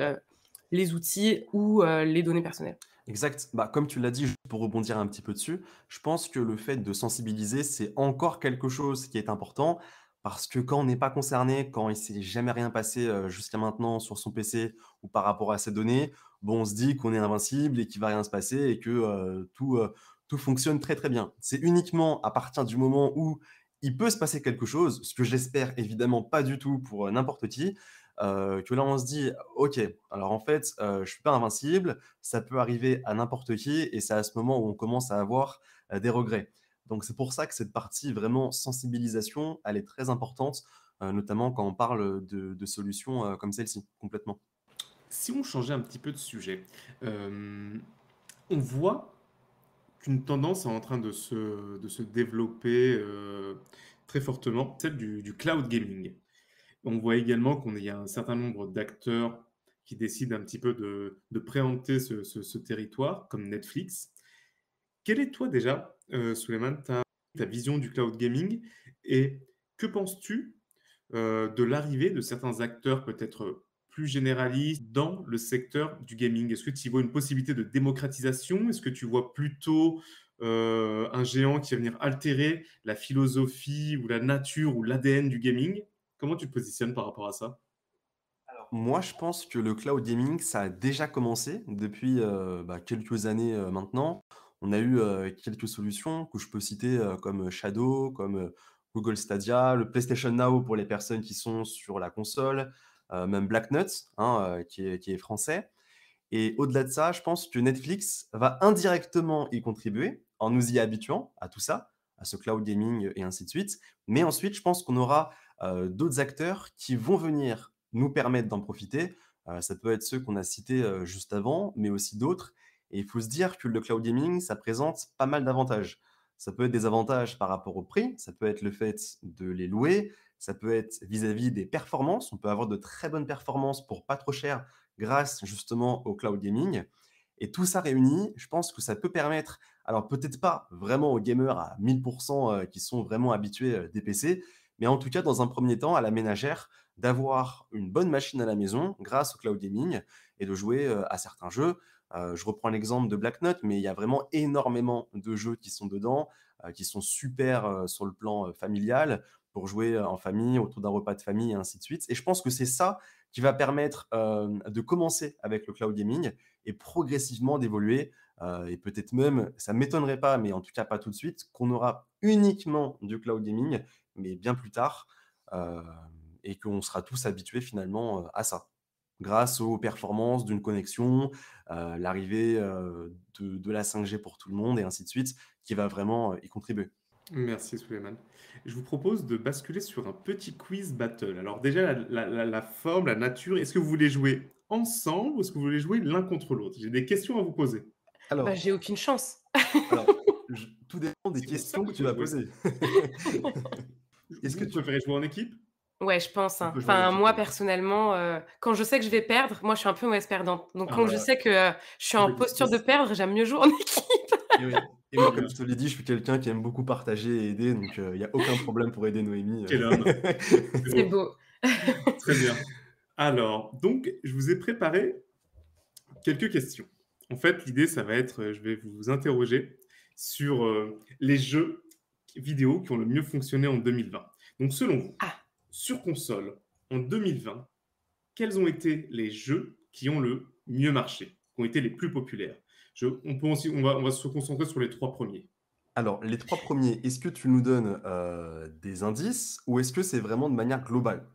les outils ou les données personnelles. Exact. Bah, comme tu l'as dit, juste pour rebondir un petit peu dessus, je pense que le fait de sensibiliser, c'est encore quelque chose qui est important parce que quand on n'est pas concerné, quand il s'est jamais rien passé jusqu'à maintenant sur son PC ou par rapport à ses données, bon, on se dit qu'on est invincible et qu'il va rien se passer et que tout fonctionne très très bien. C'est uniquement à partir du moment où il peut se passer quelque chose, ce que j'espère évidemment pas du tout pour n'importe qui, que là on se dit, ok, alors en fait, je suis pas invincible, ça peut arriver à n'importe qui et c'est à ce moment où on commence à avoir, des regrets. Donc c'est pour ça que cette partie vraiment sensibilisation, elle est très importante, notamment quand on parle de solutions, comme celle-ci, complètement. Si on changeait un petit peu de sujet, on voit qu'une tendance est en train de se développer très fortement, celle du cloud gaming. On voit également qu'il y a un certain nombre d'acteurs qui décident un petit peu de préempter ce territoire, comme Netflix. Quelle est toi déjà, Souleymane, ta vision du cloud gaming et que penses-tu de l'arrivée de certains acteurs peut-être plus généralistes dans le secteur du gaming? Est-ce que tu y vois une possibilité de démocratisation? Est-ce que tu vois plutôt un géant qui va venir altérer la philosophie ou la nature ou l'ADN du gaming? Comment tu te positionnes par rapport à ça? Moi, je pense que le cloud gaming, ça a déjà commencé depuis, quelques années, maintenant. On a eu, quelques solutions que je peux citer, comme Shadow, comme, Google Stadia, le PlayStation Now pour les personnes qui sont sur la console, même Black Nuts, hein, qui est français. Et au-delà de ça, je pense que Netflix va indirectement y contribuer en nous y habituant à tout ça, à ce cloud gaming et ainsi de suite. Mais ensuite, je pense qu'on aura d'autres acteurs qui vont venir nous permettre d'en profiter. Ça peut être ceux qu'on a cités juste avant, mais aussi d'autres. Et il faut se dire que le cloud gaming, ça présente pas mal d'avantages. Ça peut être des avantages par rapport au prix, ça peut être le fait de les louer, ça peut être vis-à-vis des performances. On peut avoir de très bonnes performances pour pas trop cher grâce justement au cloud gaming. Et tout ça réuni, je pense que ça peut permettre, alors peut-être pas vraiment aux gamers à 1000% qui sont vraiment habitués des PC, mais en tout cas dans un premier temps à la ménagère d'avoir une bonne machine à la maison grâce au cloud gaming et de jouer à certains jeux. Je reprends l'exemple de Black Knot, mais il y a vraiment énormément de jeux qui sont dedans, qui sont super sur le plan familial pour jouer en famille, autour d'un repas de famille et ainsi de suite. Et je pense que c'est ça qui va permettre de commencer avec le cloud gaming et progressivement d'évoluer. Et peut-être même, ça ne m'étonnerait pas, mais en tout cas pas tout de suite, qu'on aura uniquement du cloud gaming, mais bien plus tard, euh, et qu'on sera tous habitués finalement à ça, grâce aux performances d'une connexion, l'arrivée de la 5G pour tout le monde et ainsi de suite, qui va vraiment y contribuer. Merci Souleymane. Je vous propose de basculer sur un petit quiz battle. Alors déjà, la forme, la nature, est-ce que vous voulez jouer ensemble ou est-ce que vous voulez jouer l'un contre l'autre? J'ai des questions à vous poser. Bah, Alors, j'ai aucune chance. alors tout dépend des C'est pour ça questions que qu'on tu peut vas jouer. poser. Est-ce que Vous tu préférez jouer en équipe? Ouais, je pense, on hein. peut jouer en Enfin, équipe? moi, Oui. personnellement, quand je sais que je vais perdre, moi, je suis un peu mauvaise perdante. Donc, Ah quand je voilà, sais que je suis en posture de compétitrice. perdre, j'aime mieux jouer en équipe. Et oui. Et Très moi, bien. comme je te l'ai dit, je suis quelqu'un qui aime beaucoup partager et aider, donc il n'y a aucun problème pour aider Noémie. Quel homme. C'est C'est beau. beau. Très bien. Alors, donc, je vous ai préparé quelques questions. En fait, l'idée, ça va être, je vais vous interroger sur les jeux vidéo qui ont le mieux fonctionné en 2020. Donc, selon vous, Ah, sur console, en 2020, quels ont été les jeux qui ont le mieux marché, qui ont été les plus populaires? On peut aussi, on va se concentrer sur les trois premiers. Alors, les 3 premiers, est-ce que tu nous donnes des indices ou est-ce que c'est vraiment de manière globale?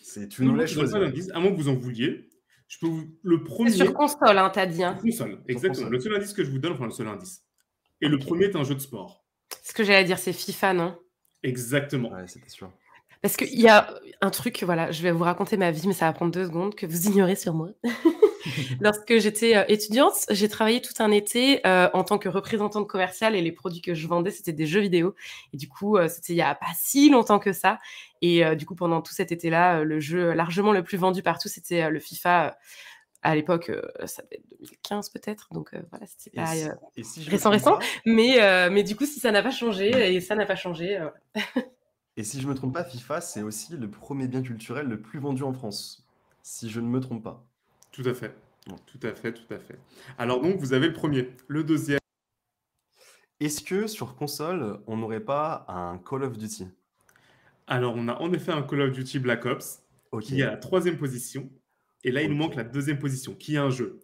Tu Non, nous non, laisses je ne donne pas choisir d'indice, à moins que vous en vouliez. Le c'est sur premier, console, hein, t'as dit, sur hein. console, sur exactement. Le console. seul indice que je vous donne, enfin le seul indice. Et le Ok. premier est un jeu de sport. Ce que j'allais dire, c'est FIFA, non? Exactement. Ouais, c'était sûr. Parce qu'il y a un truc, voilà, je vais vous raconter ma vie, mais ça va prendre 2 secondes, que vous ignorez sur moi. Lorsque j'étais étudiante, j'ai travaillé tout un été en tant que représentante commerciale et les produits que je vendais, c'était des jeux vidéo. Et du coup, c'était il n'y a pas si longtemps que ça. Et du coup, pendant tout cet été-là, le jeu largement le plus vendu partout, c'était le FIFA. À l'époque, ça devait être 2015 peut-être. Donc voilà, c'était Et pas si je me récent, trompe récent. pas, Mais du coup, si ça n'a pas changé, et ça n'a pas changé, et si je me trompe pas, FIFA, c'est aussi le premier bien culturel le plus vendu en France, si je ne me trompe pas. Tout à fait. Bon. Tout à fait, tout à fait. Alors donc, vous avez le premier. Le deuxième. Est-ce que sur console, on n'aurait pas un Call of Duty? Alors, on a en effet un Call of Duty Black Ops Ok, qui est à la troisième position. Et là, il nous manque la ok. deuxième position, qui est un jeu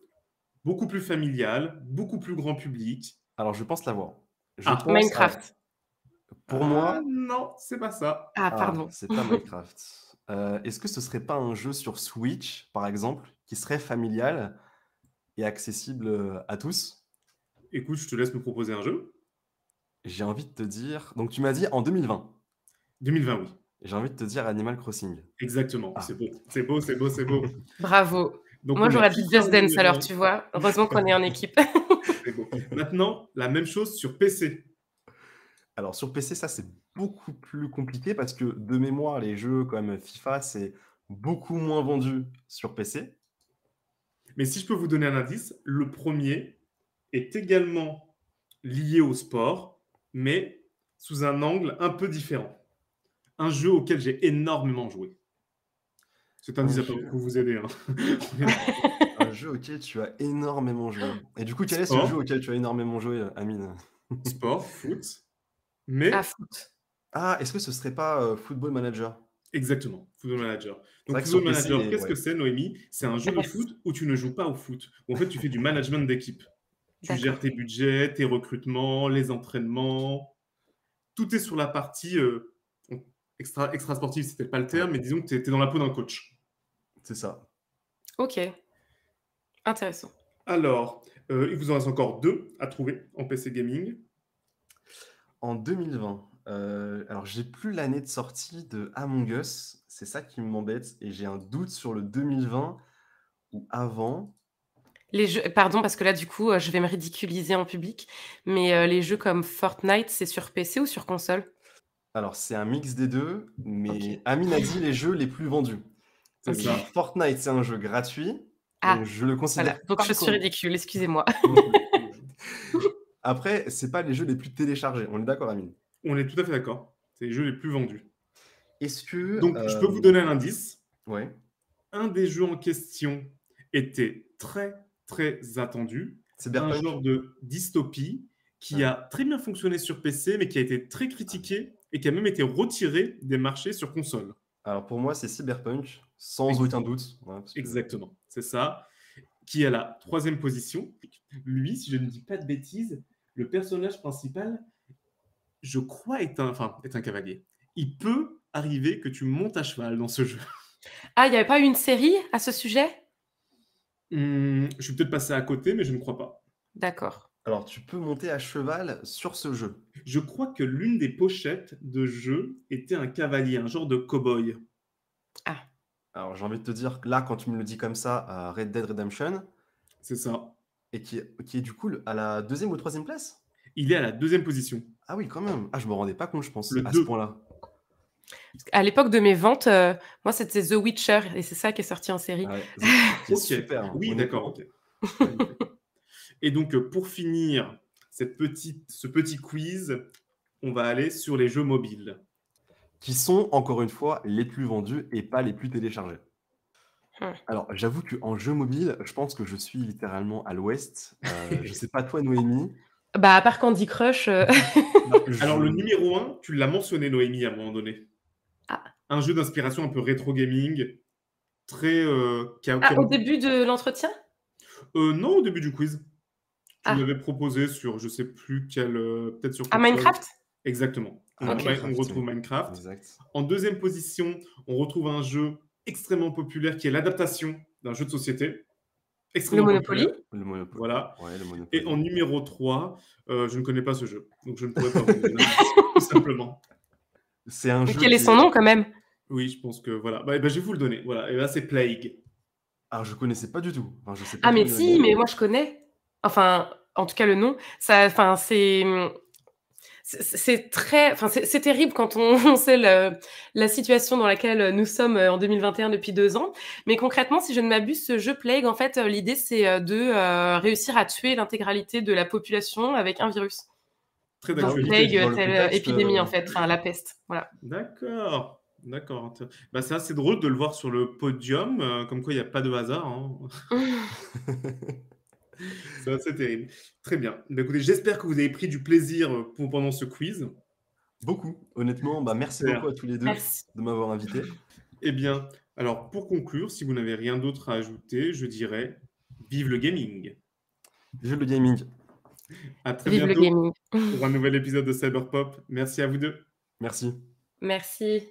beaucoup plus familial, beaucoup plus grand public. Alors, je pense l'avoir. Je Ah, pense, alors, Minecraft. pour moi, non, c'est pas ça. Ah, ah, pardon. c'est pas Minecraft. Est-ce que ce serait pas un jeu sur Switch, par exemple, qui serait familial et accessible à tous? Écoute, je te laisse me proposer un jeu. J'ai envie de te dire. Donc, tu m'as dit en 2020. 2020, oui. J'ai envie de te dire Animal Crossing. Exactement. Ah. C'est beau. C'est beau, c'est beau, c'est beau. Bravo. Donc, Moi, on a j'aurais dit FIFA en Just Dance numéro alors, 1. tu vois. Heureusement qu'on est en équipe. C'est beau. Maintenant, la même chose sur PC. Alors sur PC, ça c'est beaucoup plus compliqué parce que de mémoire, les jeux comme FIFA, c'est beaucoup moins vendu sur PC. Mais si je peux vous donner un indice, le premier est également lié au sport, mais sous un angle un peu différent. Un jeu auquel j'ai énormément joué. Cet indice Un n'a pas jeu, beaucoup vous aider, hein. On est d'accord. un jeu auquel tu as énormément joué. Et du coup, quel est ce jeu Sport, auquel tu as énormément joué, Amine? sport, foot, Ah, mais foot. Ah, est-ce que ce serait pas Football Manager? exactement, Football Manager. C'est Donc vrai que sur Football PC, Manager, qu'est-ce ouais, que c'est, Noémie? C'est un jeu de Merci. foot où tu ne joues pas au foot. Où en fait, tu fais du management d'équipe. Tu gères D'accord. tes budgets, tes recrutements, les entraînements. Tout est sur la partie extra sportive, c'était pas le ouais, terme, mais disons que tu es dans la peau d'un coach. c'est ça. Ok, intéressant. Alors, il vous en reste encore 2 à trouver en PC gaming. En 2020, alors j'ai plus l'année de sortie de Among Us, c'est ça qui m'embête et j'ai un doute sur le 2020 ou avant. Les jeux, pardon, parce que là, du coup, je vais me ridiculiser en public, mais les jeux comme Fortnite, c'est sur PC ou sur console? Alors c'est un mix des 2, Ok. mais Amine a dit les jeux les plus vendus. C'est Ok. ça. Fortnite, c'est un jeu gratuit, donc Ah, je le voilà. considère Donc pas je suis comme ridicule, excusez-moi. après, c'est pas les jeux les plus téléchargés, on est d'accord, Amine? On est tout à fait d'accord. C'est les jeux les plus vendus. Est-ce que, Donc, je peux vous donner un indice. ouais, Un des jeux en question était très, très attendu. Un Cyberpunk? genre de dystopie qui Ouais. a très bien fonctionné sur PC, mais qui a été très critiqué et qui a même été retiré des marchés sur console. Alors pour moi, c'est Cyberpunk, sans Ex aucun doute, ouais, parce que exactement, c'est ça. Qui est à la 3e position. Lui, si je ne dis pas de bêtises, le personnage principal, je crois, est un cavalier. Il peut arriver que tu montes à cheval dans ce jeu. Ah, il n'y avait pas eu une série à ce sujet? Je suis peut-être passé à côté, mais je ne crois pas. D'accord. alors tu peux monter à cheval sur ce jeu. Je crois que l'une des pochettes de jeu était un cavalier, un genre de cow-boy. Ah, Alors j'ai envie de te dire que là, quand tu me le dis comme ça, à Red Dead Redemption, C'est ça. et qui est du coup à la 2e ou 3e place? Il est à la 2e position. Ah oui, quand même. Ah, je me rendais pas compte, je pense, Le à ce 2. point-là. à l'époque de mes ventes, moi, c'était The Witcher et c'est ça qui est sorti en série. Ouais, The Witcher qui est Ok. super, hein, Oui, d'accord, honnêtement. ok. Magnifique. Et donc, pour finir ce petit quiz, on va aller sur les jeux mobiles. Qui sont, encore une fois, les plus vendus et pas les plus téléchargés. Hum. Alors, j'avoue qu'en jeu mobile, je pense que je suis littéralement à l'ouest. Je sais pas toi, Noémie. Bah, à part Candy Crush, Bah, Alors, le je numéro 1, tu l'as mentionné, Noémie, à un moment donné. Ah. Un jeu d'inspiration un peu rétro gaming, très. Au début de l'entretien? Non, au début du quiz. Tu Ah. l'avais proposé sur, je sais plus quel, peut-être sur Ah, console. Minecraft? Exactement. Ah, Ok. On retrouve oui. Minecraft. Exact. En 2e position, on retrouve un jeu extrêmement populaire qui est l'adaptation d'un jeu de société. Le Extrêmement Monopoly? populaire. Le Monopoly. Voilà. Ouais, le Et Monopoly. en numéro 3, je ne connais pas ce jeu. Donc je ne pourrais pas vous donner l'indice, tout simplement. C'est un Mais jeu quel est qui son nom quand même? Oui, je pense que voilà. Bah, je vais vous le donner. Voilà. Et là, c'est Plague. Alors, je connaissais pas du tout. Enfin, je sais pas Ah, toi, mais si, Noémie. mais moi je connais. Enfin, en tout cas, le nom. Ça, enfin, c'est très, enfin, c'est terrible quand on sait la situation dans laquelle nous sommes en 2021 depuis 2 ans. Mais concrètement, si je ne m'abuse, ce jeu Plague, en fait, l'idée c'est de réussir à tuer l'intégralité de la population avec un virus. Très Genre d'actualité. Plague, Dans le telle contexte, épidémie en fait, enfin la peste. Voilà. D'accord. D'accord. Bah, c'est assez drôle de le voir sur le podium, comme quoi il n'y a pas de hasard, hein. C'est assez terrible. Très bien. Bah, écoutez, j'espère que vous avez pris du plaisir pendant ce quiz. Beaucoup. Honnêtement, bah, merci Super. beaucoup à tous les 2 Merci. de m'avoir invité. Eh bien, alors pour conclure, si vous n'avez rien d'autre à ajouter, je dirais vive le gaming. Vive le gaming. À très Vive le bientôt gaming. pour un nouvel épisode de Cyberpop. Merci à vous deux. Merci. Merci.